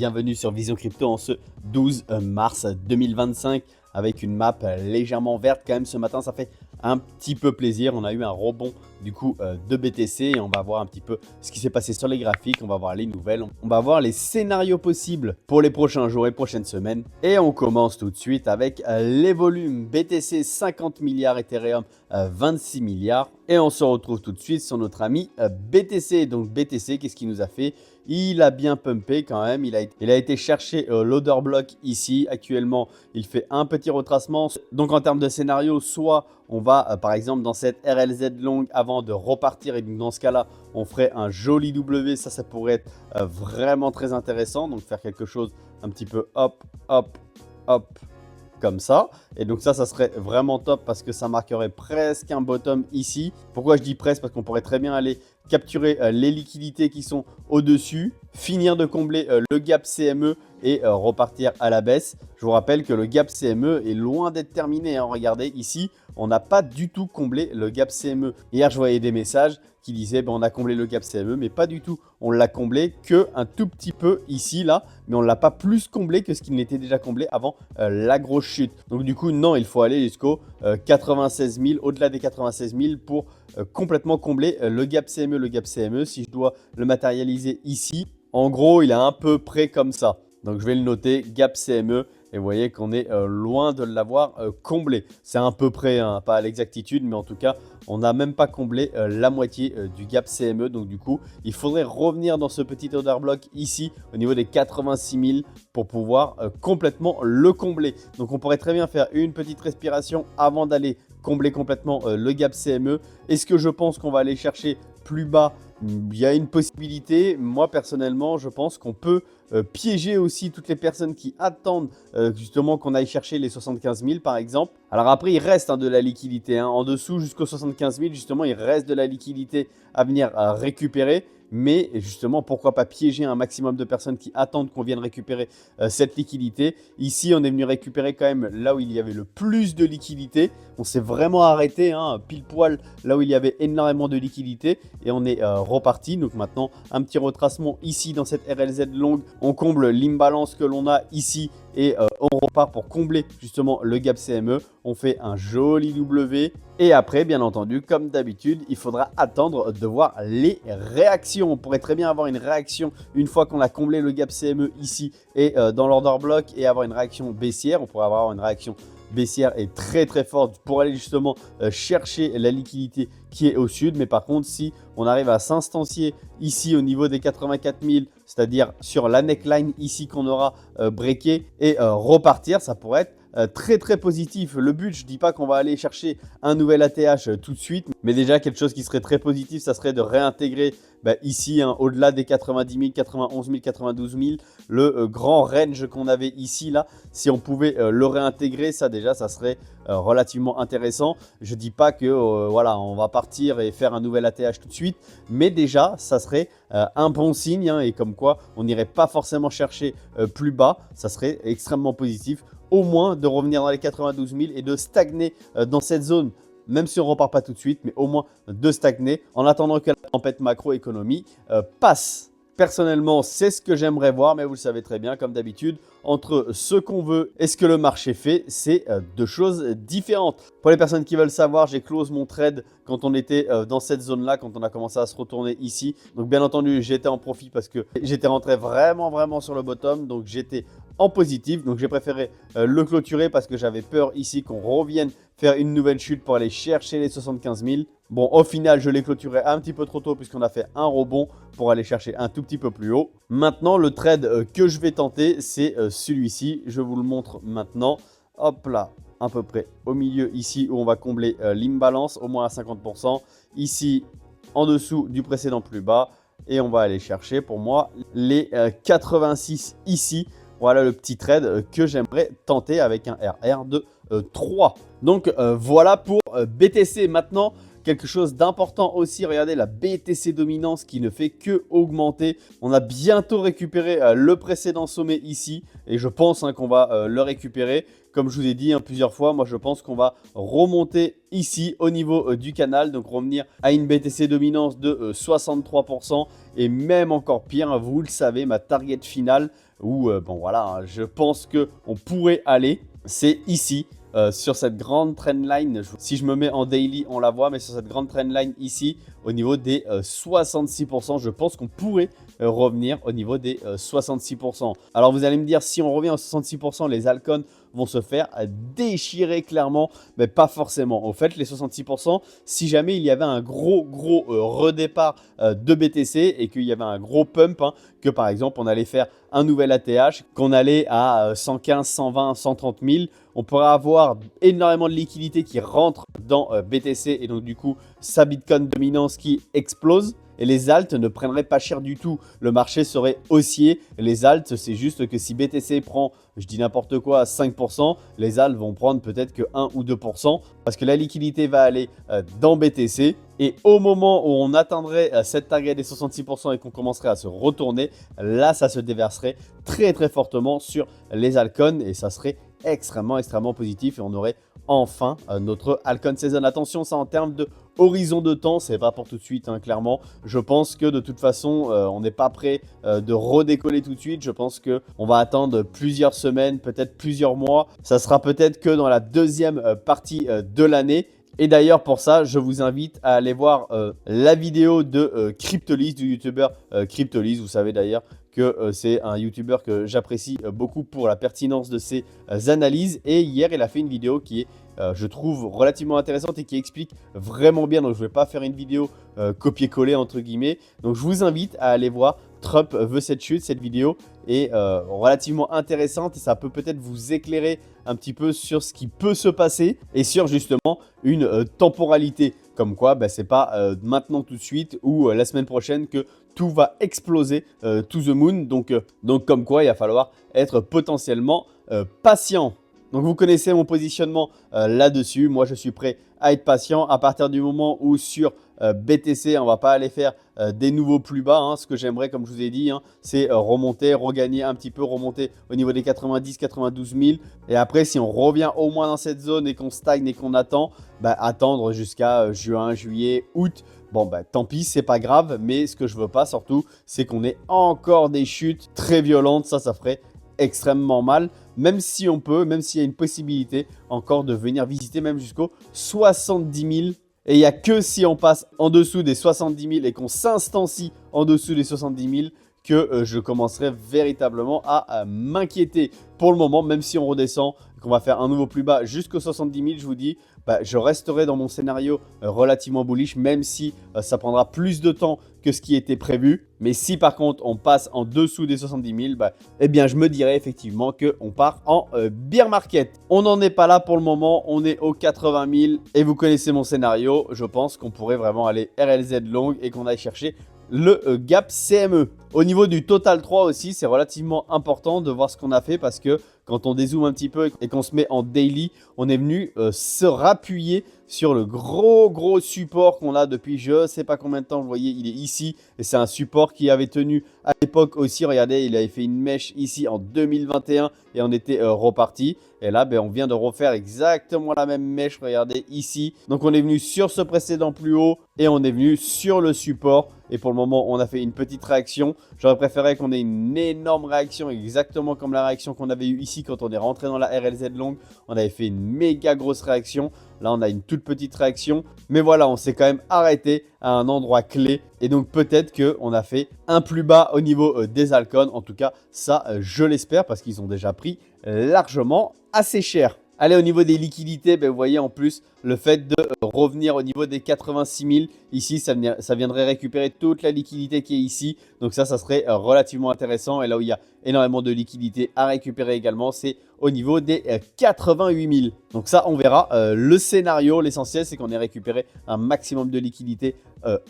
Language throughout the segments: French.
bienvenue sur Vision Crypto en ce 12 mars 2025 avec une map légèrement verte quand même ce matin, ça fait un petit peu plaisir. On a eu un rebond du coup de BTC et on va voir un petit peu ce qui s'est passé sur les graphiques, on va voir les nouvelles, on va voir les scénarios possibles pour les prochains jours et prochaines semaines. Et on commence tout de suite avec les volumes BTC 50 milliards, Ethereum 26 milliards. Et on se retrouve tout de suite sur notre ami BTC. Donc BTC, qu'est-ce qu'il nous a fait? Il a bien pumpé quand même, il a été chercher l'order block ici. Actuellement, il fait un petit retracement. Donc en termes de scénario, soit on va par exemple dans cette RLZ longue avant de repartir et donc dans ce cas-là, on ferait un joli W. Ça pourrait être vraiment très intéressant. Donc faire quelque chose un petit peu hop, hop, hop, comme ça. Et donc ça serait vraiment top parce que ça marquerait presque un bottom ici. Pourquoi je dis presque? Parce qu'on pourrait très bien aller capturer les liquidités qui sont au-dessus, finir de combler le gap CME et repartir à la baisse. Je vous rappelle que le gap CME est loin d'être terminé, hein. Regardez ici, on n'a pas du tout comblé le gap CME. Hier, je voyais des messages qui disaient on a comblé le gap CME, mais pas du tout. On l'a comblé que un tout petit peu ici, là, mais on ne l'a pas plus comblé que ce qu'il n'était déjà comblé avant la grosse chute. Donc du coup, non, il faut aller jusqu'au 96 000, au-delà des 96 000 pour complètement combler le gap CME. Le gap CME, si je dois le matérialiser ici, en gros, il est à peu près comme ça. Donc je vais le noter, gap CME. Et vous voyez qu'on est loin de l'avoir comblé. C'est à peu près, hein, pas à l'exactitude, mais en tout cas, on n'a même pas comblé la moitié du gap CME. Donc du coup, il faudrait revenir dans ce petit order block ici, au niveau des 86 000, pour pouvoir complètement le combler. Donc on pourrait très bien faire une petite respiration avant d'aller combler complètement le gap CME. Est-ce que je pense qu'on va aller chercher plus bas? Il y a une possibilité. Moi, personnellement, je pense qu'on peut piéger aussi toutes les personnes qui attendent justement qu'on aille chercher les 75 000 par exemple. Alors après, il reste de la liquidité. Hein. En dessous, jusqu'aux 75 000, justement, il reste de la liquidité à venir récupérer. Mais justement, pourquoi pas piéger un maximum de personnes qui attendent qu'on vienne récupérer cette liquidité. Ici, on est venu récupérer quand même là où il y avait le plus de liquidité. On s'est vraiment arrêté, hein, pile poil là où il y avait énormément de liquidité. Et on est reparti. Donc maintenant, un petit retracement ici dans cette RLZ longue. On comble l'imbalance que l'on a ici. Et on repart pour combler justement le gap CME. On fait un joli W. Et après, bien entendu, comme d'habitude, il faudra attendre de voir les réactions. On pourrait très bien avoir une réaction une fois qu'on a comblé le gap CME ici et dans l'order block et avoir une réaction baissière. On pourrait avoir une réaction baissière et très très forte pour aller justement chercher la liquidité qui est au sud. Mais par contre, si on arrive à s'instancier ici au niveau des 84 000, c'est-à-dire sur la neckline ici qu'on aura breaké et repartir, ça pourrait être très très positif. Le but, je ne dis pas qu'on va aller chercher un nouvel ATH tout de suite, mais déjà quelque chose qui serait très positif, ça serait de réintégrer ici, hein, au-delà des 90 000, 91 000, 92 000, le grand range qu'on avait ici, là, si on pouvait le réintégrer, ça déjà, ça serait relativement intéressant. Je ne dis pas que voilà, on va partir et faire un nouvel ATH tout de suite, mais déjà, ça serait un bon signe, hein, et comme quoi, on n'irait pas forcément chercher plus bas, ça serait extrêmement positif. Au moins de revenir dans les 92 000 et de stagner dans cette zone, même si on ne repart pas tout de suite, mais au moins de stagner en attendant que la tempête macroéconomie passe. Personnellement, c'est ce que j'aimerais voir, mais vous le savez très bien, comme d'habitude, entre ce qu'on veut et ce que le marché fait, c'est deux choses différentes. Pour les personnes qui veulent savoir, j'ai close mon trade quand on était dans cette zone-là, quand on a commencé à se retourner ici. Donc bien entendu, j'étais en profit parce que j'étais rentré vraiment sur le bottom, donc j'étais en positif. Donc j'ai préféré le clôturer parce que j'avais peur ici qu'on revienne faire une nouvelle chute pour aller chercher les 75 000. Bon, au final, je l'ai clôturé un petit peu trop tôt puisqu'on a fait un rebond pour aller chercher un tout petit peu plus haut. Maintenant, le trade que je vais tenter, c'est celui-ci. Je vous le montre maintenant. Hop là, à peu près au milieu ici où on va combler l'imbalance, au moins à 50%. Ici, en dessous du précédent plus bas. Et on va aller chercher pour moi les 86 ici. Voilà le petit trade que j'aimerais tenter avec un RR de 3. Donc voilà pour BTC. Maintenant, quelque chose d'important aussi, regardez la BTC dominance qui ne fait que augmenter. On a bientôt récupéré le précédent sommet ici et je pense qu'on va le récupérer. comme je vous ai dit plusieurs fois, moi je pense qu'on va remonter ici au niveau du canal, donc revenir à une BTC dominance de 63% et même encore pire, vous le savez, ma target finale où bon voilà, je pense qu'on pourrait aller, c'est ici. Sur cette grande trendline, si je me mets en daily, on la voit, mais sur cette grande trendline ici, au niveau des 66%, je pense qu'on pourrait revenir au niveau des 66%. Alors vous allez me dire, si on revient à 66%, les altcoins vont se faire déchirer clairement, mais pas forcément. Au fait, les 66%, si jamais il y avait un gros redépart de BTC et qu'il y avait un gros pump, que par exemple on allait faire un nouvel ATH, qu'on allait à 115, 120, 130 000, on pourrait avoir énormément de liquidités qui rentrent dans BTC et donc du coup sa Bitcoin dominance qui explose. Et les alts ne prendraient pas cher du tout. Le marché serait haussier. Les alts, c'est juste que si BTC prend, je dis n'importe quoi, 5%, les alts vont prendre peut-être que 1 ou 2%. Parce que la liquidité va aller dans BTC. Et au moment où on atteindrait cette target des 66% et qu'on commencerait à se retourner, là, ça se déverserait très fortement sur les altcoins. Et ça serait extrêmement positif. Et on aurait enfin notre altcoin season. Attention, ça en termes de horizon de temps, c'est pas pour tout de suite, clairement. Je pense que de toute façon, on n'est pas prêt de redécoller tout de suite. Je pense qu'on va attendre plusieurs semaines, peut-être plusieurs mois. Ça sera peut-être que dans la deuxième partie de l'année. Et d'ailleurs, pour ça, je vous invite à aller voir la vidéo de Cryptolease, du youtubeur Cryptolease. Vous savez d'ailleurs que c'est un youtubeur que j'apprécie beaucoup pour la pertinence de ses analyses. Et hier, il a fait une vidéo qui est, je trouve, relativement intéressante et qui explique vraiment bien. Donc, je ne vais pas faire une vidéo copier-coller, entre guillemets. Donc, je vous invite à aller voir Trump veut cette chute. Cette vidéo est relativement intéressante et ça peut peut-être vous éclairer un petit peu sur ce qui peut se passer et sur justement une temporalité. Comme quoi, c'est pas maintenant tout de suite ou la semaine prochaine que tout va exploser to the moon. Donc comme quoi, il va falloir être potentiellement patient. Donc vous connaissez mon positionnement là-dessus. Moi, je suis prêt à être patient à partir du moment où sur BTC, on ne va pas aller faire des nouveaux plus bas. Ce que j'aimerais, comme je vous ai dit, c'est remonter, regagner un petit peu, remonter au niveau des 90, 92 000. Et après, si on revient au moins dans cette zone et qu'on stagne et qu'on attend, attendre jusqu'à juin, juillet, août. Bon, tant pis, c'est pas grave. Mais ce que je veux pas surtout, c'est qu'on ait encore des chutes très violentes. Ça ferait extrêmement mal. Même si on peut, même s'il y a une possibilité encore de venir visiter même jusqu'aux 70 000. Et il n'y a que si on passe en dessous des 70 000 et qu'on s'instancie en dessous des 70 000 que je commencerai véritablement à m'inquiéter. Pour le moment, même si on redescend, qu'on va faire un nouveau plus bas jusqu'aux 70 000, je vous dis, je resterai dans mon scénario relativement bullish, même si ça prendra plus de temps que ce qui était prévu. Mais si par contre on passe en dessous des 70 000, eh bien je me dirais effectivement qu'on part en bear market. On n'en est pas là pour le moment, on est aux 80 000 et vous connaissez mon scénario. Je pense qu'on pourrait vraiment aller RLZ long et qu'on aille chercher le gap CME. Au niveau du total 3 aussi, c'est relativement important de voir ce qu'on a fait parce que quand on dézoome un petit peu et qu'on se met en daily, on est venu se rappuyer sur le gros support qu'on a depuis je ne sais pas combien de temps. Vous voyez, il est ici et c'est un support qui avait tenu à l'époque aussi. Regardez, il avait fait une mèche ici en 2021 et on était reparti. Et là, on vient de refaire exactement la même mèche, regardez ici. Donc, on est venu sur ce précédent plus haut et on est venu sur le support. Et pour le moment, on a fait une petite réaction. J'aurais préféré qu'on ait une énorme réaction, exactement comme la réaction qu'on avait eue ici quand on est rentré dans la RLZ longue. On avait fait une méga grosse réaction. Là, on a une toute petite réaction. Mais voilà, on s'est quand même arrêté à un endroit clé. Et donc, peut-être qu'on a fait un plus bas au niveau des altcoins. En tout cas, ça, je l'espère parce qu'ils ont déjà pris largement assez cher. Allez, au niveau des liquidités, vous voyez en plus le fait de revenir au niveau des 86 000. Ici, ça viendrait récupérer toute la liquidité qui est ici. Donc ça serait relativement intéressant. Et là où il y a énormément de liquidité à récupérer également, c'est au niveau des 88 000. Donc ça, on verra. Le scénario, l'essentiel, c'est qu'on ait récupéré un maximum de liquidité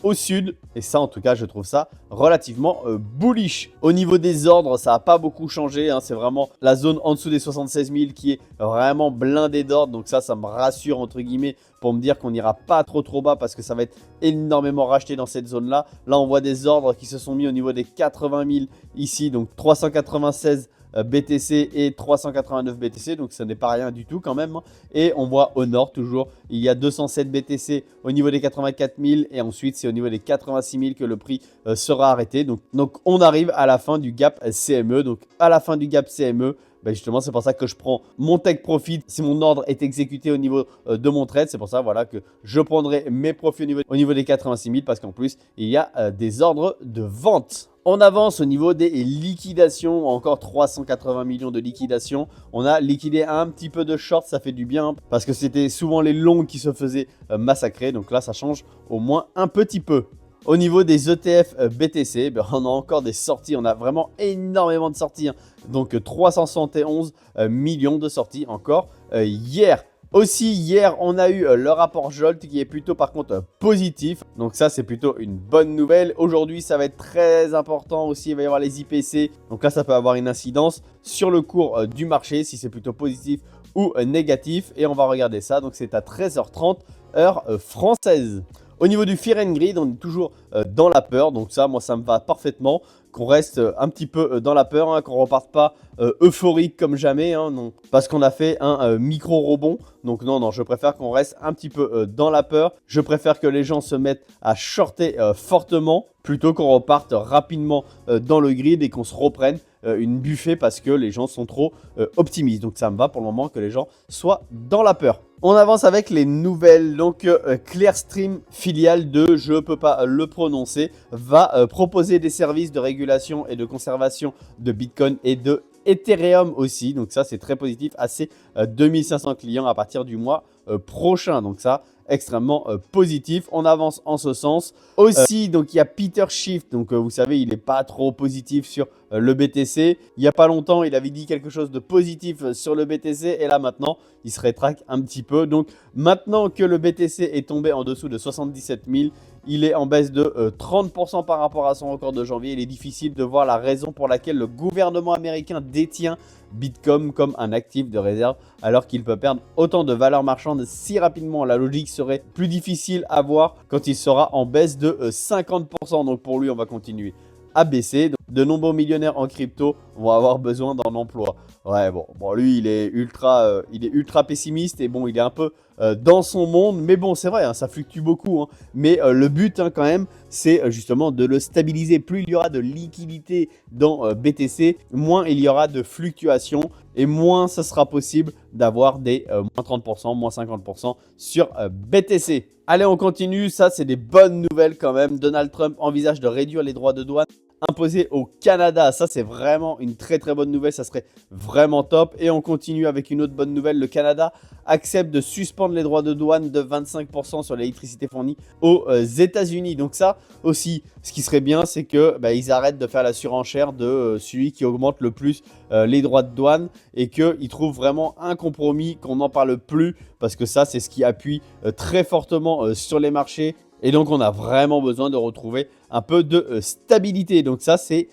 au sud. Et ça, en tout cas, je trouve ça relativement bullish. Au niveau des ordres, ça n'a pas beaucoup changé. C'est vraiment la zone en dessous des 76 000 qui est vraiment blindée d'ordre. Donc ça me rassure, entre guillemets, pour me dire qu'on n'ira pas trop bas parce que ça va être énormément racheté dans cette zone-là. Là, on voit des ordres qui se sont mis au niveau des 80 000 ici. Donc 396 BTC et 389 BTC, donc ça n'est pas rien du tout quand même. Et on voit au nord toujours, il y a 207 BTC au niveau des 84 000 et ensuite c'est au niveau des 86 000 que le prix sera arrêté. Donc on arrive à la fin du gap CME. Donc à la fin du gap CME, ben justement, c'est pour ça que je prends mon take profit. Si mon ordre est exécuté au niveau de mon trade, c'est pour ça voilà, que je prendrai mes profits au niveau des 86 000 parce qu'en plus, il y a des ordres de vente. On avance au niveau des liquidations, encore 380 millions de liquidations. On a liquidé un petit peu de short, ça fait du bien parce que c'était souvent les longs qui se faisaient massacrer. Donc là, ça change au moins un petit peu. Au niveau des ETF BTC, ben on a encore des sorties. On a vraiment énormément de sorties. Donc 371 millions de sorties encore hier. Aussi, hier, on a eu le rapport Jolt qui est plutôt par contre positif. Donc ça, c'est plutôt une bonne nouvelle. Aujourd'hui, ça va être très important aussi. Il va y avoir les IPC. Donc là, ça peut avoir une incidence sur le cours du marché si c'est plutôt positif ou négatif. Et on va regarder ça. Donc c'est à 13h30 heure française. Au niveau du Fear and Greed, on est toujours dans la peur. Donc ça, moi, ça me va parfaitement. Qu'on reste un petit peu dans la peur, qu'on ne reparte pas euphorique comme jamais. Non, parce qu'on a fait un micro-rebond. Donc non, je préfère qu'on reste un petit peu dans la peur. Je préfère que les gens se mettent à shorter fortement plutôt qu'on reparte rapidement dans le grid et qu'on se reprenne une buffet parce que les gens sont trop optimistes. Donc ça me va pour le moment que les gens soient dans la peur. On avance avec les nouvelles. Donc Clearstream, filiale de, je ne peux pas le prononcer, va proposer des services de régulation et de conservation de Bitcoin et de Ethereum aussi. Donc ça, c'est très positif. À ses 2500 clients à partir du mois prochain. Donc ça, extrêmement positif. On avance en ce sens. Aussi, donc il y a Peter Schiff. Donc vous savez, il n'est pas trop positif sur le BTC. Il n'y a pas longtemps, il avait dit quelque chose de positif sur le BTC. Et là, maintenant, il se rétracte un petit peu. Donc maintenant que le BTC est tombé en dessous de 77 000, il est en baisse de 30% par rapport à son record de janvier. Il est difficile de voir la raison pour laquelle le gouvernement américain détient Bitcoin comme un actif de réserve alors qu'il peut perdre autant de valeur marchande si rapidement. La logique serait plus difficile à voir quand il sera en baisse de 50%. Donc pour lui, on va continuer à baisser. Donc, de nombreux millionnaires en crypto vont avoir besoin d'un emploi. Ouais, bon, lui, il est ultra pessimiste et bon, il est un peu dans son monde. Mais bon, c'est vrai, ça fluctue beaucoup. Mais le but, quand même, c'est justement de le stabiliser. Plus il y aura de liquidité dans BTC, moins il y aura de fluctuations et moins ce sera possible d'avoir des moins 30%, moins 50% sur BTC. Allez, on continue. Ça, c'est des bonnes nouvelles quand même. Donald Trump envisage de réduire les droits de douane imposés au Canada. Ça, c'est vraiment une très très bonne nouvelle. Ça serait vraiment top. Et on continue avec une autre bonne nouvelle. Le Canada accepte de suspendre les droits de douane de 25% sur l'électricité fournie aux États-Unis. Donc ça aussi, ce qui serait bien, c'est que ils arrêtent de faire la surenchère de celui qui augmente le plus les droits de douane et qu'ils trouvent vraiment un compromis, qu'on n'en parle plus parce que ça, c'est ce qui appuie très fortement sur les marchés. Et donc, on a vraiment besoin de retrouver un peu de stabilité. Donc ça, c'est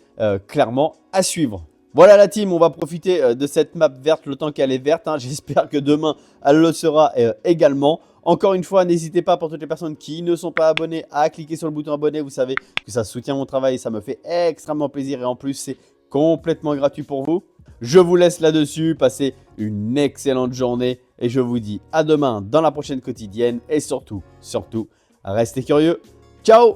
clairement à suivre. Voilà la team, on va profiter de cette map verte le temps qu'elle est verte. J'espère que demain, elle le sera également. Encore une fois, n'hésitez pas pour toutes les personnes qui ne sont pas abonnées à cliquer sur le bouton abonné. Vous savez que ça soutient mon travail et ça me fait extrêmement plaisir. Et en plus, c'est complètement gratuit pour vous. Je vous laisse là-dessus. Passez une excellente journée. Et je vous dis à demain dans la prochaine quotidienne. Et surtout, restez curieux. Ciao!